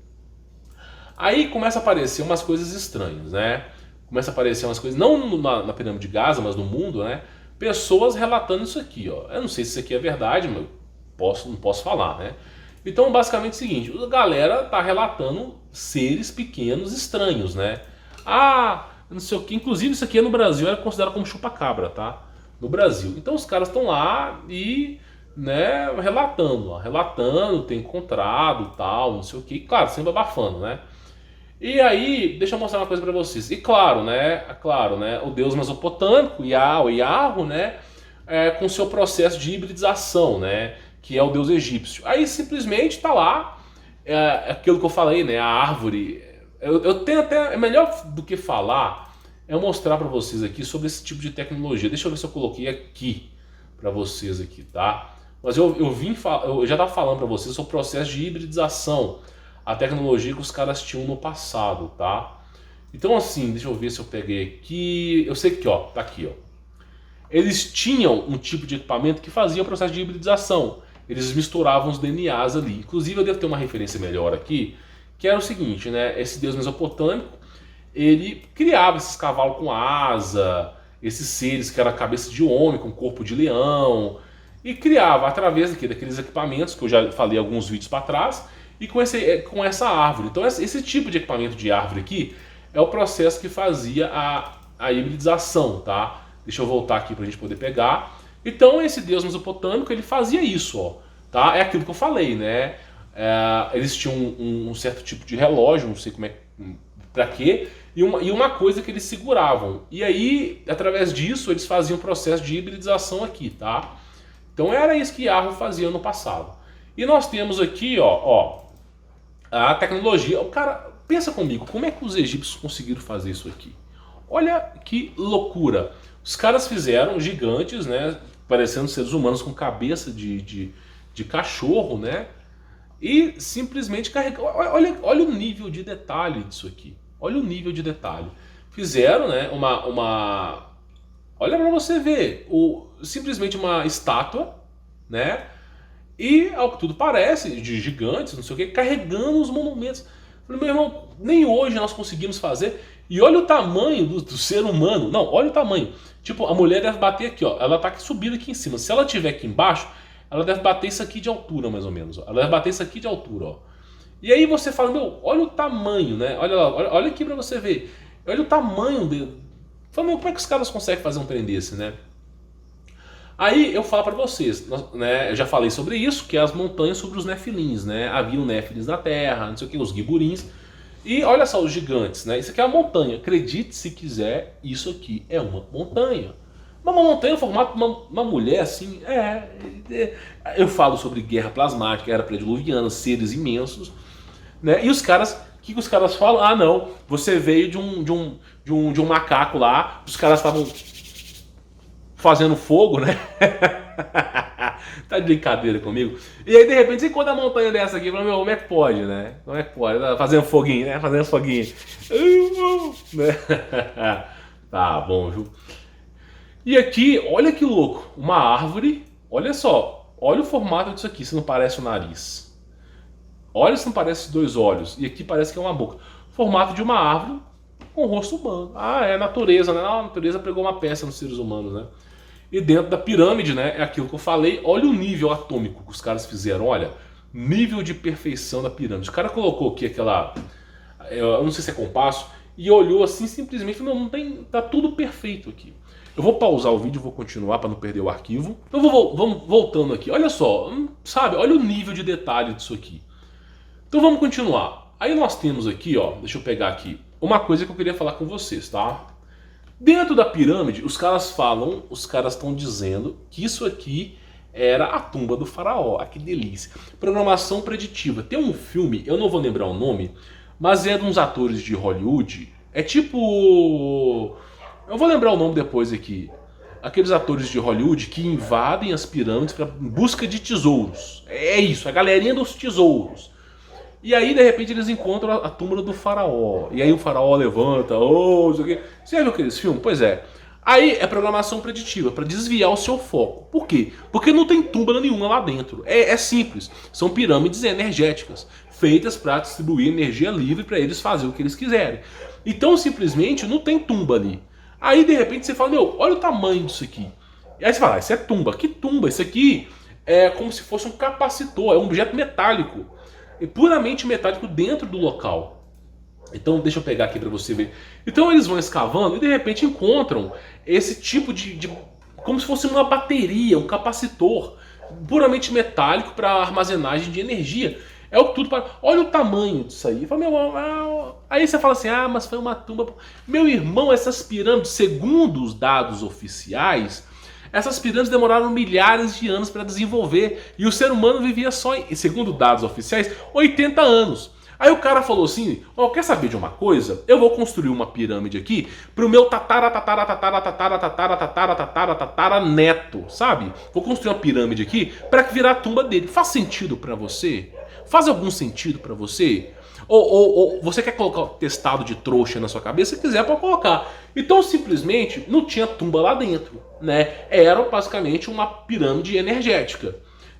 Aí começa a aparecer umas coisas estranhas, né? Começa a aparecer umas coisas, não na pirâmide de Gaza, mas no mundo, né? Pessoas relatando isso aqui, ó. Eu não sei se isso aqui é verdade, mas não posso falar, né? Então, basicamente é o seguinte, a galera tá relatando seres pequenos estranhos, né? Ah, não sei o que. Inclusive isso aqui no Brasil era considerado como chupa-cabra, tá? No Brasil. Então os caras estão lá e, né, relatando, ó, tem encontrado, tal, não sei o que. Claro, sempre abafando, né? E aí, deixa eu mostrar uma coisa pra vocês. E claro, né, o deus mesopotâmico, o Iarro, né, com seu processo de hibridização, né, que é o deus egípcio. Aí simplesmente tá lá, aquilo que eu falei, né, a árvore. Eu tenho até, é melhor do que falar, é mostrar pra vocês aqui sobre esse tipo de tecnologia. Deixa eu ver se eu coloquei aqui pra vocês aqui, tá? Mas eu já tava falando pra vocês sobre o processo de hibridização, a tecnologia que os caras tinham no passado, tá? Então assim, deixa eu ver se eu peguei aqui. Eu sei que, ó, tá aqui, ó. Eles tinham um tipo de equipamento que fazia o processo de hibridização. Eles misturavam os DNAs ali. Inclusive eu devo ter uma referência melhor aqui, que era o seguinte, né? Esse deus mesopotâmico, ele criava esses cavalos com asa, esses seres que era a cabeça de homem com corpo de leão, e criava através daqueles equipamentos que eu já falei alguns vídeos para trás, e com essa árvore. Então esse tipo de equipamento de árvore aqui é o processo que fazia a hibridização, tá? Deixa eu voltar aqui para a gente poder pegar. Então esse deus mesopotâmico, ele fazia isso, ó, tá? É aquilo que eu falei, né? Eles tinham um certo tipo de relógio, não sei como pra quê, e uma coisa que eles seguravam. E aí, através disso, eles faziam um processo de hibridização aqui, tá? Então era isso que Iarro fazia no passado. E nós temos aqui, ó, a tecnologia. O cara, pensa comigo, como é que os egípcios conseguiram fazer isso aqui? Olha que loucura. Os caras fizeram gigantes, né, parecendo seres humanos com cabeça de cachorro, né? E simplesmente carregaram. Olha o nível de detalhe disso aqui. Olha o nível de detalhe. Fizeram, né, olha pra você ver, simplesmente uma estátua, né? E, ao que tudo parece, de gigantes, não sei o que, carregando os monumentos. Falei, meu irmão, nem hoje nós conseguimos fazer. E olha o tamanho do ser humano. Não, olha o tamanho. Tipo, a mulher deve bater aqui, ó. Ela tá subindo aqui em cima. Se ela estiver aqui embaixo, ela deve bater isso aqui de altura, mais ou menos. Ó. Ela deve bater isso aqui de altura, ó. E aí você fala, meu, olha o tamanho, né? Olha aqui pra você ver. Olha o tamanho dele. Fala, meu, como é que os caras conseguem fazer um trem desse, né? Aí eu falo pra vocês, né, eu já falei sobre isso, que é as montanhas sobre os nefilins, né? Havia nefilins na terra, não sei o que, os giburins. E olha só os gigantes, né? Isso aqui é uma montanha. Acredite se quiser, isso aqui é uma montanha. Uma montanha formada por uma mulher assim, eu falo sobre guerra plasmática, era prediluviana, seres imensos, né? E os caras, o que os caras falam? Ah, não, você veio de um macaco lá, os caras estavam fazendo fogo, né? Tá de brincadeira comigo? E aí de repente você encontra a montanha dessa aqui, meu, como é que pode, né? Como é que pode? Fazendo foguinho, né? Fazendo foguinho. Tá bom, viu? E aqui, olha que louco, uma árvore, olha só, olha o formato disso aqui, se não parece o nariz. Olha se não parece dois olhos. E aqui parece que é uma boca. Formato de uma árvore com rosto humano. Ah, é a natureza, né? A natureza pregou uma peça nos seres humanos, né? E dentro da pirâmide, né? É aquilo que eu falei. Olha o nível atômico que os caras fizeram. Olha, nível de perfeição da pirâmide. O cara colocou aqui aquela... Eu não sei se é compasso. E olhou assim simplesmente. Não tem... Tá tudo perfeito aqui. Eu vou pausar o vídeo, vou continuar para não perder o arquivo. Então vamos voltando aqui. Olha só, sabe? Olha o nível de detalhe disso aqui. Então vamos continuar. Aí nós temos aqui, ó, deixa eu pegar aqui, uma coisa que eu queria falar com vocês, tá? Dentro da pirâmide, os caras estão dizendo que isso aqui era a tumba do faraó. Ah, que delícia. Programação preditiva. Tem um filme, eu não vou lembrar o nome, mas é de uns atores de Hollywood. É tipo... Eu vou lembrar o nome depois aqui. Aqueles atores de Hollywood que invadem as pirâmides em busca de tesouros. É isso, a galerinha dos tesouros. E aí, de repente, eles encontram a tumba do faraó. E aí o faraó levanta, oh, isso aqui. Você já viu aqueles filmes? Pois é. Aí é programação preditiva, para desviar o seu foco. Por quê? Porque não tem tumba nenhuma lá dentro. É simples. São pirâmides energéticas, feitas para distribuir energia livre para eles fazerem o que eles quiserem. Então, simplesmente, não tem tumba ali. Aí, de repente, você fala, meu, olha o tamanho disso aqui. E aí você fala, isso é tumba. Que tumba? Isso aqui é como se fosse um capacitor, é um objeto metálico. É puramente metálico dentro do local. Então, deixa eu pegar aqui para você ver. Então, eles vão escavando e, de repente, encontram esse tipo de como se fosse uma bateria, um capacitor puramente metálico para armazenagem de energia. É o que tudo para. Olha o tamanho disso aí. Fala, aí você fala assim, ah, mas foi uma tumba. Meu irmão, essas pirâmides, segundo os dados oficiais, essas pirâmides demoraram milhares de anos para desenvolver. E o ser humano vivia só, segundo dados oficiais, 80 anos. Aí o cara falou assim, ó, quer saber de uma coisa? Eu vou construir uma pirâmide aqui pro meu tatara neto, sabe? Vou construir uma pirâmide aqui para virar a tumba dele. Faz sentido para você? Faz algum sentido para você? Ou você quer colocar o testado de trouxa na sua cabeça? Se quiser, pode colocar. Então, simplesmente, não tinha tumba lá dentro, né? Era basicamente uma pirâmide energética.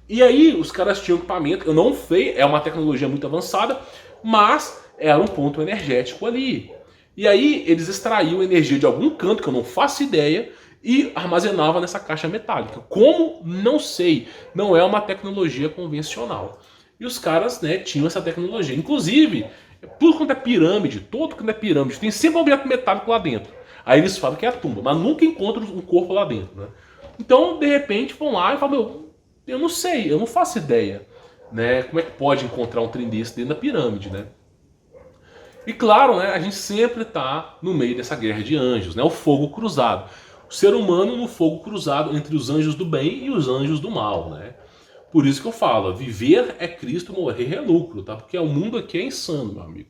E aí, os caras tinham equipamento, eu não sei, é uma tecnologia muito avançada, mas era um ponto energético ali. E aí, eles extraíam energia de algum canto, que eu não faço ideia, e armazenavam nessa caixa metálica. Como? Não sei. Não é uma tecnologia convencional. E os caras, né, tinham essa tecnologia. Inclusive, tudo quanto é pirâmide, todo quanto é pirâmide, tem sempre um objeto metálico lá dentro. Aí eles falam que é a tumba, mas nunca encontram um corpo lá dentro, né? Então, de repente, vão lá e falam, meu, eu não sei, eu não faço ideia, né? Como é que pode encontrar um trem desse dentro da pirâmide, né? E claro, né, a gente sempre está no meio dessa guerra de anjos, né? O fogo cruzado. O ser humano no fogo cruzado entre os anjos do bem e os anjos do mal, né? Por isso que eu falo, viver é Cristo, morrer é lucro, tá? Porque o mundo aqui é insano, meu amigo.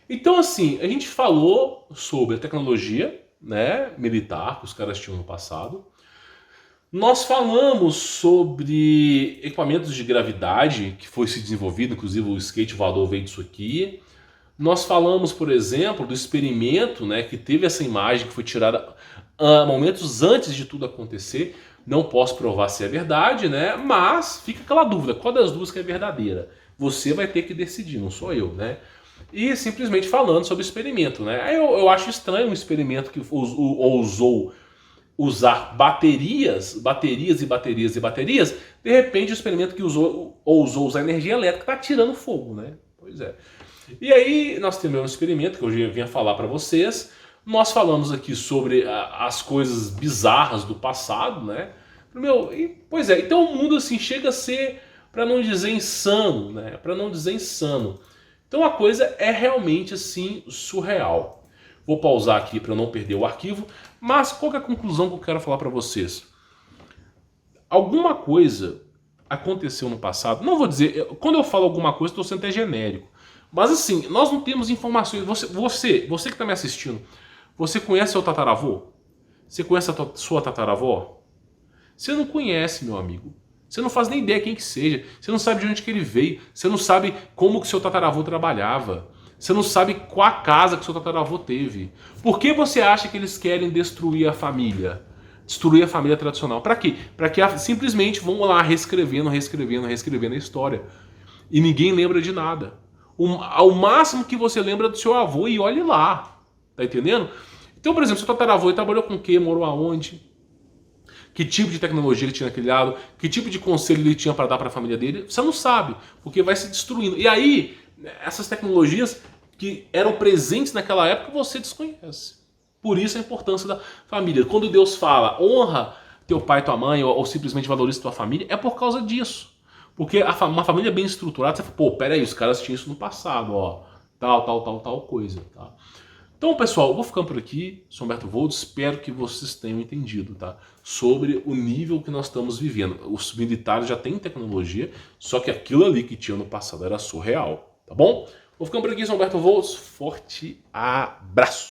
Então, assim, a gente falou sobre a tecnologia, né, militar que os caras tinham no passado. Nós falamos sobre equipamentos de gravidade que foi se desenvolvido, inclusive o skate voador veio disso aqui. Nós falamos, por exemplo, do experimento, né, que teve essa imagem que foi tirada momentos antes de tudo acontecer. Não posso provar se é verdade, né? Mas fica aquela dúvida, qual das duas que é verdadeira? Você vai ter que decidir, não sou eu, né? E simplesmente falando sobre o experimento, né? Eu acho estranho um experimento que ousou usar baterias, de repente o experimento que ousou usar energia elétrica está tirando fogo, né? Pois é. E aí nós temos um experimento que eu já vinha falar para vocês. Nós falamos aqui sobre as coisas bizarras do passado, né? Pois é, então o mundo assim chega a ser, para não dizer insano, né? Para não dizer insano. Então a coisa é realmente assim surreal. Vou pausar aqui para não perder o arquivo, mas qual que é a conclusão que eu quero falar para vocês? Alguma coisa aconteceu no passado, não vou dizer, quando eu falo alguma coisa estou sendo até genérico, mas assim, nós não temos informações, você que está me assistindo, você conhece seu tataravô? Você conhece a sua tataravó? Você não conhece, meu amigo. Você não faz nem ideia quem que seja. Você não sabe de onde que ele veio. Você não sabe como que seu tataravô trabalhava. Você não sabe qual a casa que seu tataravô teve. Por que você acha que eles querem destruir a família? Destruir a família tradicional. Para quê? Para que simplesmente vão lá reescrevendo a história. E ninguém lembra de nada. Ao máximo que você lembra do seu avô e olhe lá. Tá entendendo? Então, por exemplo, seu tataravô ele trabalhou com o quê? Morou aonde? Que tipo de tecnologia ele tinha naquele lado? Que tipo de conselho ele tinha para dar para a família dele? Você não sabe, porque vai se destruindo. E aí, essas tecnologias que eram presentes naquela época, você desconhece. Por isso a importância da família. Quando Deus fala, honra teu pai e tua mãe, ou simplesmente valoriza tua família, é por causa disso. Porque uma família bem estruturada, você fala, pô, peraí, os caras tinham isso no passado, ó. Tal coisa, tá? Então, pessoal, eu vou ficando por aqui. Sou Humberto Voldes, espero que vocês tenham entendido, tá? Sobre o nível que nós estamos vivendo. Os militares já têm tecnologia, só que aquilo ali que tinha no passado era surreal, tá bom? Vou ficando por aqui, sou Humberto Voldes. Forte abraço!